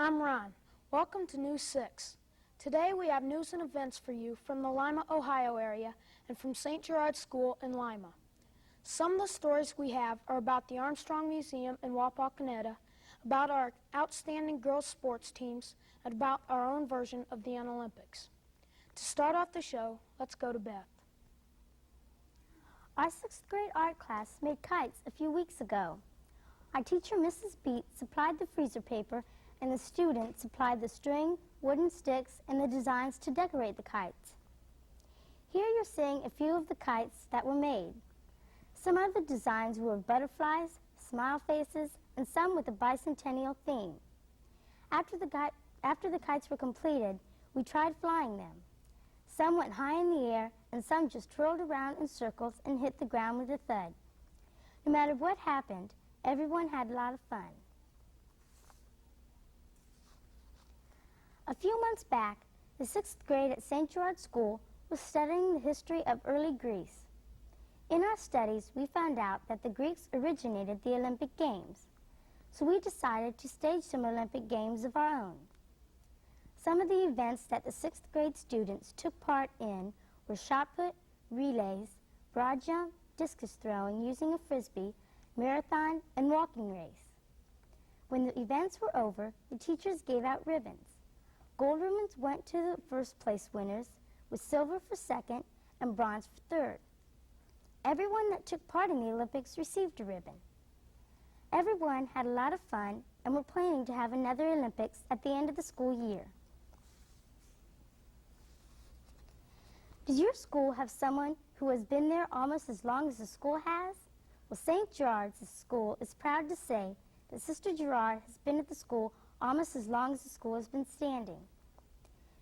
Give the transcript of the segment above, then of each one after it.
I'm Ron. Welcome to News 6. Today we have news and events for you from the Lima, Ohio area and from St. Gerard School in Lima. Some of the stories we have are about the Armstrong Museum in Wapakoneta, about our outstanding girls sports teams, and about our own version of the Olympics. To start off the show, let's go to Beth. Our 6th grade art class made kites a few weeks ago. Our teacher, Mrs. Beat, supplied the freezer paper, and the students supplied the string, wooden sticks, and the designs to decorate the kites. Here you're seeing a few of the kites that were made. Some of the designs were of butterflies, smile faces, and some with a bicentennial theme. After the kites were completed, we tried flying them. Some went high in the air, and some just twirled around in circles and hit the ground with a thud. No matter what happened, everyone had a lot of fun. A few months back, the 6th grade at St. Gerard School was studying the history of early Greece. In our studies, we found out that the Greeks originated the Olympic Games, so we decided to stage some Olympic Games of our own. Some of the events that the 6th grade students took part in were shot put, relays, broad jump, discus throwing using a frisbee, marathon, and walking race. When the events were over, the teachers gave out ribbons. Gold ribbons went to the first place winners, with silver for second and bronze for third. Everyone that took part in the Olympics received a ribbon. Everyone had a lot of fun, and we're planning to have another Olympics at the end of the school year. Does your school have someone who has been there almost as long as the school has? Well, St. Gerard's School is proud to say that Sister Gerard has been at the school almost as long as the school has been standing.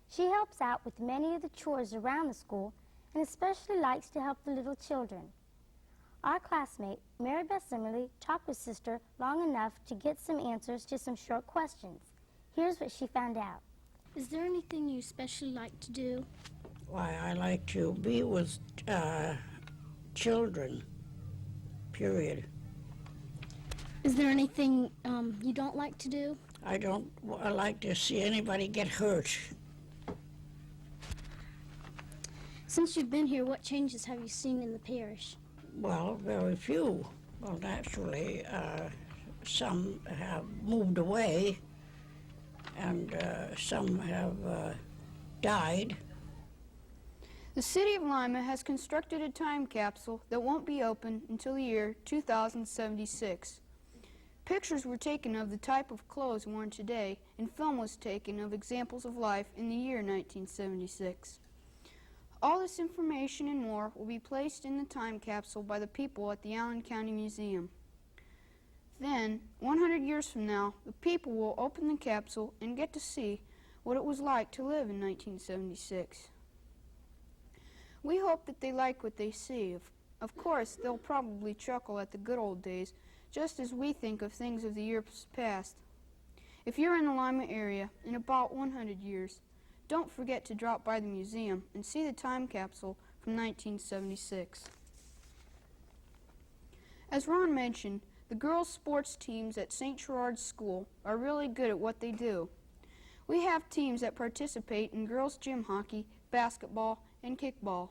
She helps out with many of the chores around the school and especially likes to help the little children. Our classmate, Mary Beth Zimmerly, talked with Sister long enough to get some answers to some short questions. Here's what she found out. Is there anything you especially like to do? Why, I like to be with children, period. Is there anything you don't like to do? I don't like to see anybody get hurt. Since you've been here, what changes have you seen in the parish? Well, very few. Well, naturally, some have moved away, and some have died. The City of Lima has constructed a time capsule that won't be open until the year 2076. Pictures were taken of the type of clothes worn today, and film was taken of examples of life in the year 1976. All this information and more will be placed in the time capsule by the people at the Allen County Museum. Then, 100 years from now, the people will open the capsule and get to see what it was like to live in 1976. We hope that they like what they see. Of course, they'll probably chuckle at the good old days, just as we think of things of the years past. If you're in the Lima area in about 100 years, don't forget to drop by the museum and see the time capsule from 1976. As Ron mentioned, the girls' sports teams at St. Gerard's School are really good at what they do. We have teams that participate in girls' gym hockey, basketball, and kickball.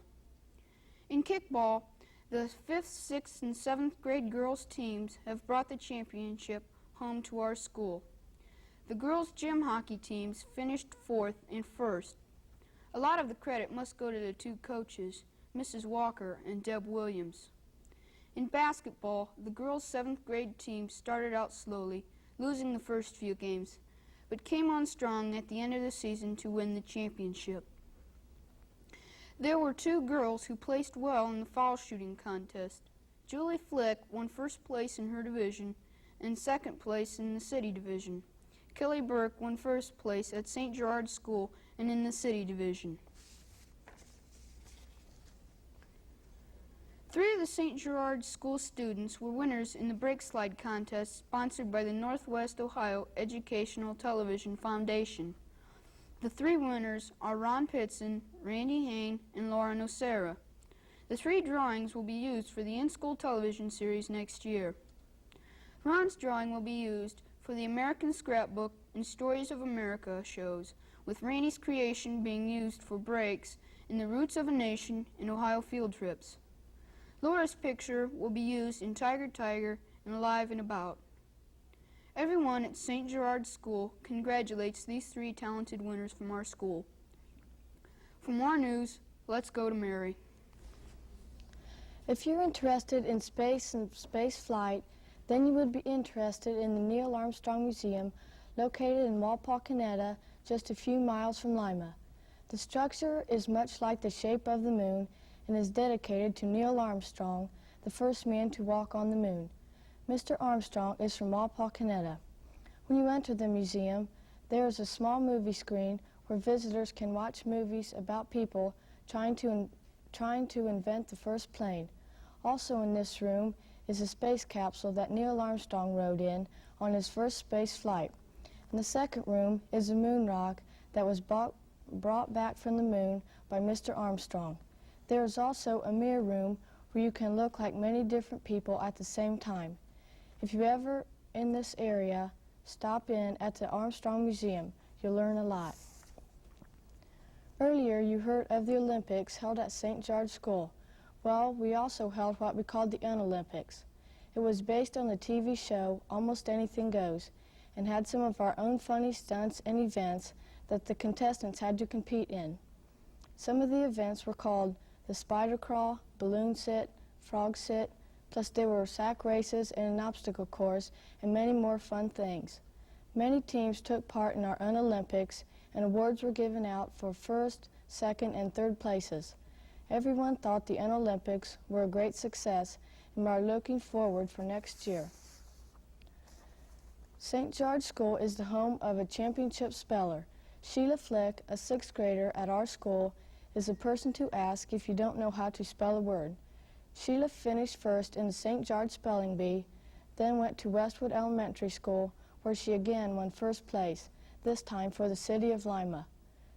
In kickball, the 5th, 6th, and 7th grade girls' teams have brought the championship home to our school. The girls' gym hockey teams finished 4th and 1st. A lot of the credit must go to the two coaches, Mrs. Walker and Deb Williams. In basketball, the girls' 7th grade team started out slowly, losing the first few games, but came on strong at the end of the season to win the championship. There were two girls who placed well in the foul shooting contest. Julie Flick won first place in her division and second place in the city division. Kelly Burke won first place at St. Gerard School and in the city division. 3 of the St. Gerard School students were winners in the brake slide contest sponsored by the Northwest Ohio Educational Television Foundation. The 3 winners are Ron Pitson, Randy Hain, and Laura Nocera. The 3 drawings will be used for the in-school television series next year. Ron's drawing will be used for the American Scrapbook and Stories of America shows, with Rainey's creation being used for breaks in The Roots of a Nation and Ohio field trips. Laura's picture will be used in Tiger Tiger and Alive and About. Everyone at St. Gerard School congratulates these three talented winners from our school. For more news, let's go to Mary. If you're interested in space and space flight, then you would be interested in the Neil Armstrong Museum located in Wapakoneta, just a few miles from Lima. The structure is much like the shape of the moon and is dedicated to Neil Armstrong, the first man to walk on the moon. Mr. Armstrong is from Wapakoneta. When you enter the museum, there is a small movie screen where visitors can watch movies about people trying to invent the first plane. Also in this room is a space capsule that Neil Armstrong rode in on his first space flight. In the second room is a moon rock that was brought back from the moon by Mr. Armstrong. There is also a mirror room where you can look like many different people at the same time. If you're ever in this area, stop in at the Armstrong Museum. You'll learn a lot. Earlier, you heard of the Olympics held at St. Gerard School. Well, we also held what we called the Unolympics. It was based on the TV show Almost Anything Goes and had some of our own funny stunts and events that the contestants had to compete in. Some of the events were called the spider crawl, balloon sit, frog sit, plus there were sack races and an obstacle course and many more fun things. Many teams took part in our Unolympics and awards were given out for first, second, and third places. Everyone thought the Unolympics were a great success and we are looking forward for next year. St. Gerard School is the home of a championship speller. Sheila Flick, a sixth grader at our school, is the person to ask if you don't know how to spell a word. Sheila finished first in the St. Gerard Spelling Bee, then went to Westwood Elementary School, where she again won first place, this time for the city of Lima.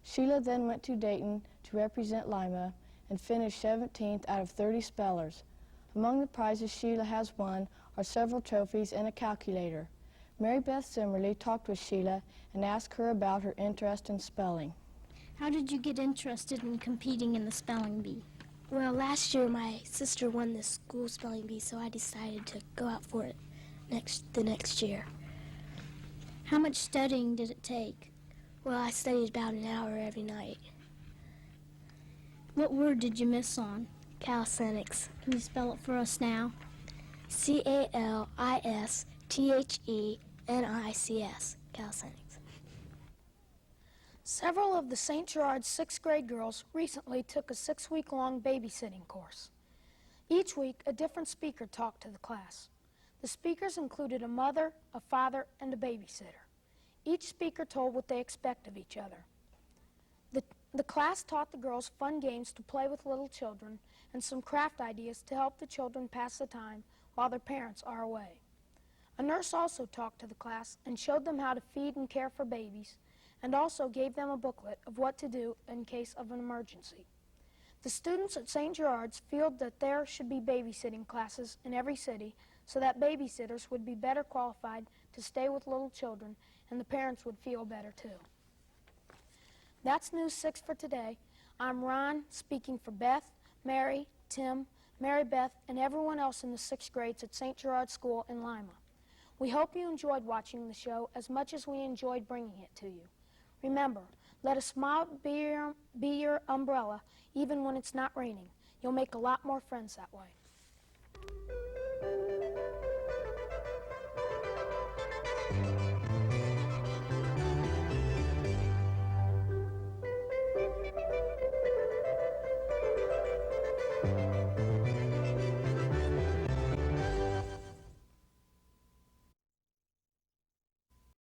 Sheila then went to Dayton to represent Lima and finished 17th out of 30 spellers. Among the prizes Sheila has won are several trophies and a calculator. Mary Beth Zimmerly talked with Sheila and asked her about her interest in spelling. How did you get interested in competing in the spelling bee? Well, last year my sister won the school spelling bee, so I decided to go out for it the next year. How much studying did it take? Well, I studied about an hour every night. What word did you miss on? Calisthenics. Can you spell it for us now? C-A-L-I-S-T-H-E-N-I-C-S. Calisthenics. Several of the St. Gerard sixth grade girls recently took a 6-week-long babysitting course. Each week, a different speaker talked to the class. The speakers included a mother, a father, and a babysitter. Each speaker told what they expect of each other. The class taught the girls fun games to play with little children and some craft ideas to help the children pass the time while their parents are away. A nurse also talked to the class and showed them how to feed and care for babies, and also gave them a booklet of what to do in case of an emergency. The students at St. Gerard's feel that there should be babysitting classes in every city so that babysitters would be better qualified to stay with little children and the parents would feel better too. That's News 6 for today. I'm Ron, speaking for Beth, Mary, Tim, Mary Beth, and everyone else in the 6th grades at St. Gerard School in Lima. We hope you enjoyed watching the show as much as we enjoyed bringing it to you. Remember, let a smile be your umbrella even when it's not raining. You'll make a lot more friends that way.